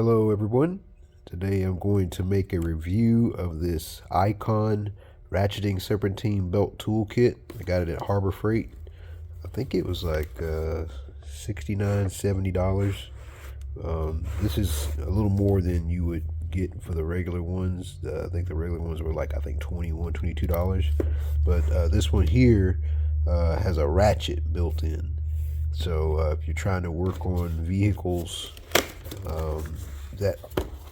Hello everyone. Today I'm going to make a review of this ICON ratcheting serpentine belt toolkit. I got it at Harbor Freight. I think it was like $69, $70. This is a little more than you would get for the regular ones. I think the regular ones were like $21, $22. But this one here has a ratchet built in. So if you're trying to work on vehicles that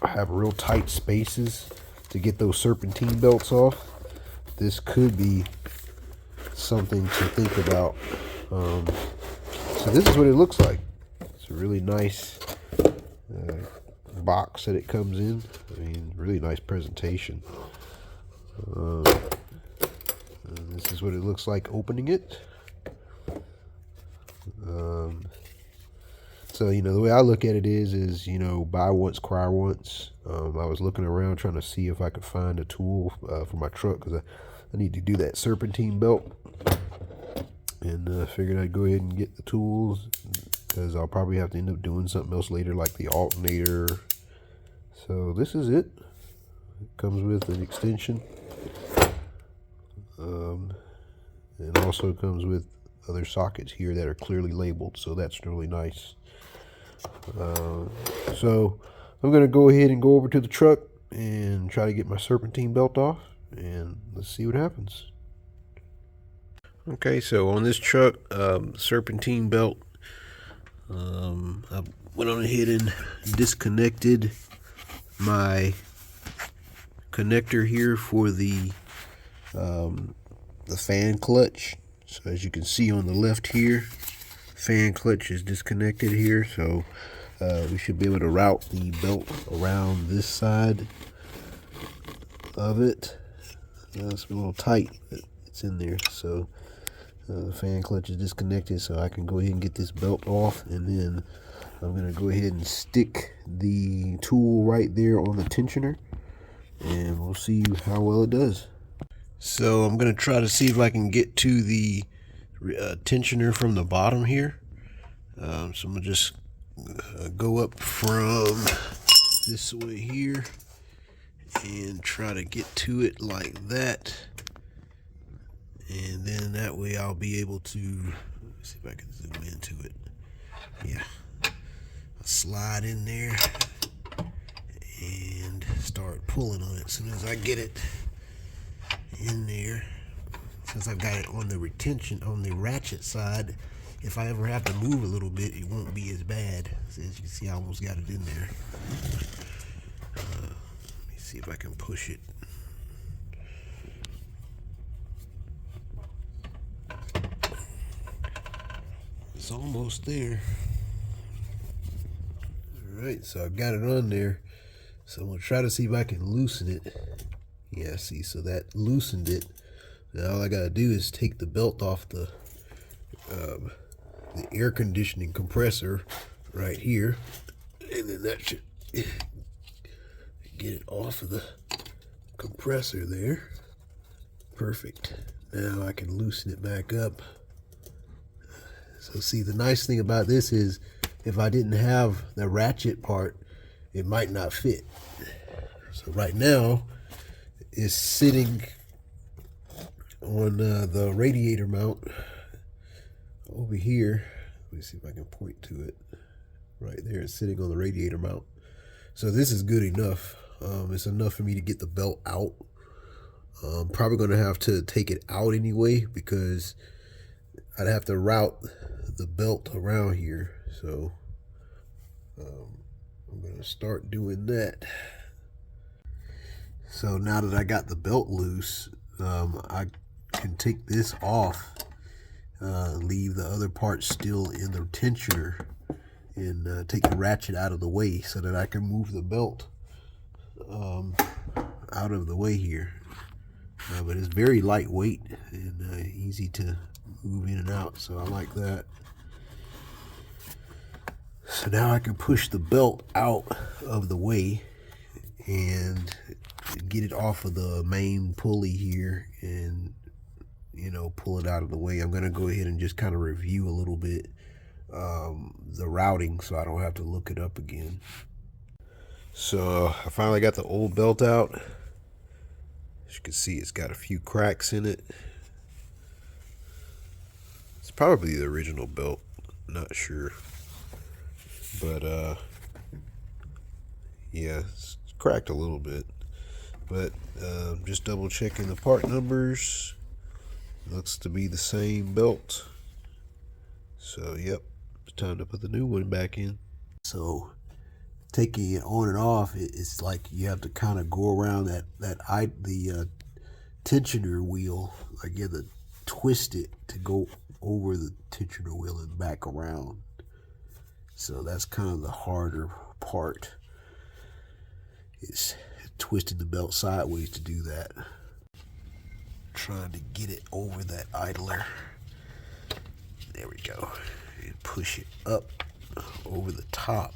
have real tight spaces to get those serpentine belts off, this could be something to think about. So this is what it looks like. It's a really nice box that it comes in. I mean, really nice presentation. This is what it looks like opening it. So, the way I look at it is, buy once, cry once. I was looking around trying to see if I could find a tool for my truck because I need to do that serpentine belt. And figured I'd go ahead and get the tools because I'll probably have to end up doing something else later, like the alternator. So this is it. It comes with an extension. And also comes with other sockets here that are clearly labeled, so that's really nice. So I'm going to go ahead and go over to the truck and try to get my serpentine belt off, and let's see what happens. Okay, so on this truck, serpentine belt, I went on ahead and disconnected my connector here for the fan clutch. So as you can see on the left here, fan clutch is disconnected here, so we should be able to route the belt around this side of it. It's a little tight, but it's in there. So the fan clutch is disconnected, so I can go ahead and get this belt off, and then I'm going to go ahead and stick the tool right there on the tensioner, and we'll see how well it does. So I'm going to try to see if I can get to the tensioner from the bottom here. So I'm going to just go up from this way here and try to get to it like that. And then that way I'll be able to, let's see if I can zoom into it. Yeah. I'll slide in there and start pulling on it as soon as I get it in there. Since I've got it on the retention, on the ratchet side, if I ever have to move a little bit, it won't be as bad. So as you can see, I almost got it in there. Let me see if I can push it. It's almost there. Alright, so I've got it on there. So I'm going to try to see if I can loosen it. Yeah, see, so that loosened it. Now all I gotta do is take the belt off the air conditioning compressor right here, and then that should get it off of the compressor there. Perfect. Now I can loosen it back up. So see, the nice thing about this is if I didn't have the ratchet part, it might not fit. So right now it's sitting on the radiator mount over here. Let me see if I can point to it. Right there, it's sitting on the radiator mount. So this is good enough. It's enough for me to get the belt out. I'm probably going to have to take it out anyway because I'd have to route the belt around here. So I'm going to start doing that. So now that I got the belt loose, I can take this off, leave the other part still in the tensioner, and take the ratchet out of the way so that I can move the belt out of the way here. But it's very lightweight and easy to move in and out, so I like that. So now I can push the belt out of the way and get it off of the main pulley here and pull it out of the way. I'm going to go ahead and just kind of review a little bit the routing so I don't have to look it up again. So I finally got the old belt out. As you can see, it's got a few cracks in it. It's probably the original belt, not sure. But yeah, it's cracked a little bit. But just double checking the part numbers. Looks to be the same belt. So yep, it's time to put the new one back in. So taking it on and off, it's like you have to kind of go around the tensioner wheel. Like you have to twist it to go over the tensioner wheel and back around. So that's kind of the harder part. It's twisting the belt sideways to do that. Trying to get it over that idler. There we go. And push it up over the top.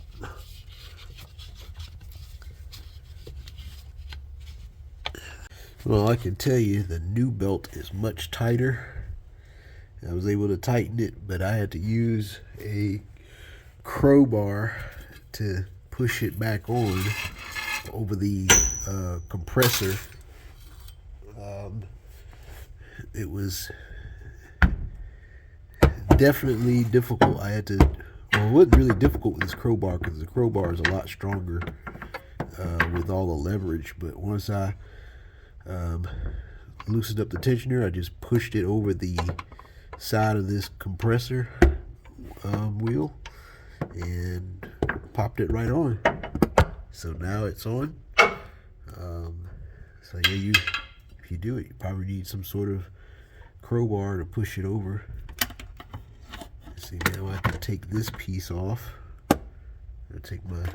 Well, I can tell you the new belt is much tighter. I was able to tighten it, but I had to use a crowbar to push it back on over the compressor. It was definitely difficult. I had to, well, it wasn't really difficult with this crowbar because the crowbar is a lot stronger with all the leverage. But once I loosened up the tensioner, I just pushed it over the side of this compressor wheel and popped it right on. So now it's on. So yeah, if you do it, you probably need some sort of crowbar to push it over. See, now I can take this piece off. I'll take my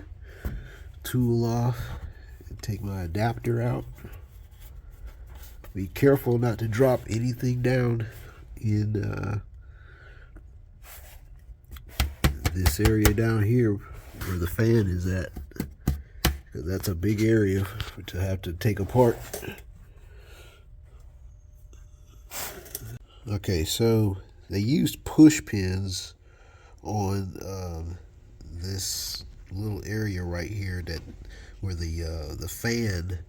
tool off and take my adapter out. Be careful not to drop anything down in this area down here where the fan is at, because that's a big area to have to take apart. Okay, so they used push pins on this little area right here where the fan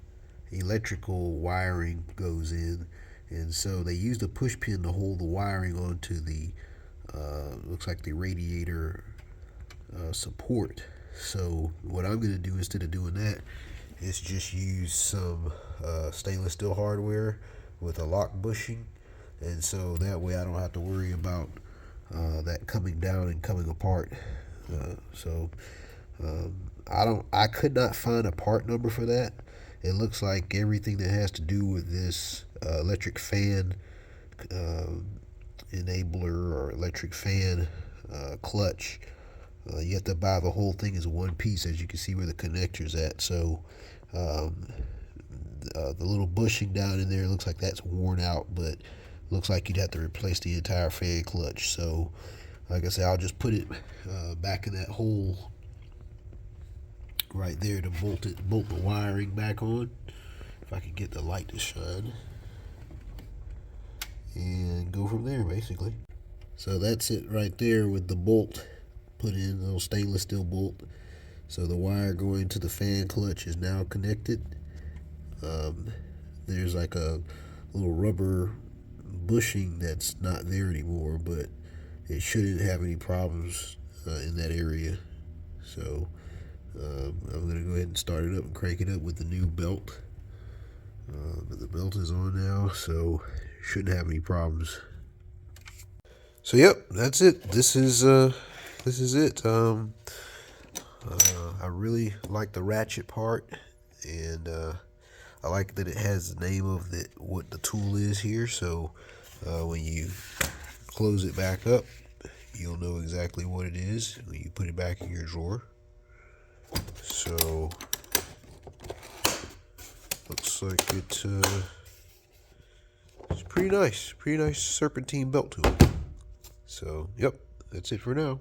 electrical wiring goes in, and so they used a push pin to hold the wiring onto the looks like the radiator support. So what I'm going to do instead of doing that is just use some stainless steel hardware with a lock bushing, and so that way I don't have to worry about that coming down and coming apart. I could not find a part number for that. It looks like everything that has to do with this electric fan enabler or electric fan clutch, you have to buy the whole thing as one piece, as you can see where the connector's at. So the little bushing down in there looks like that's worn out, but looks like you'd have to replace the entire fan clutch. So like I said, I'll just put it back in that hole right there to bolt the wiring back on, if I can get the light to shine, and go from there basically. So that's it right there with the bolt put in, a little stainless steel bolt. So the wire going to the fan clutch is now connected. There's like a little rubber bushing that's not there anymore, but it shouldn't have any problems in that area. So I'm going to go ahead and start it up and crank it up with the new belt. But the belt is on now, so shouldn't have any problems. So yep, that's it. This is it. I really like the ratchet part, and I like that it has the name of what the tool is here. So when you close it back up, you'll know exactly what it is when you put it back in your drawer. So looks like it's pretty nice serpentine belt tool. So yep, that's it for now.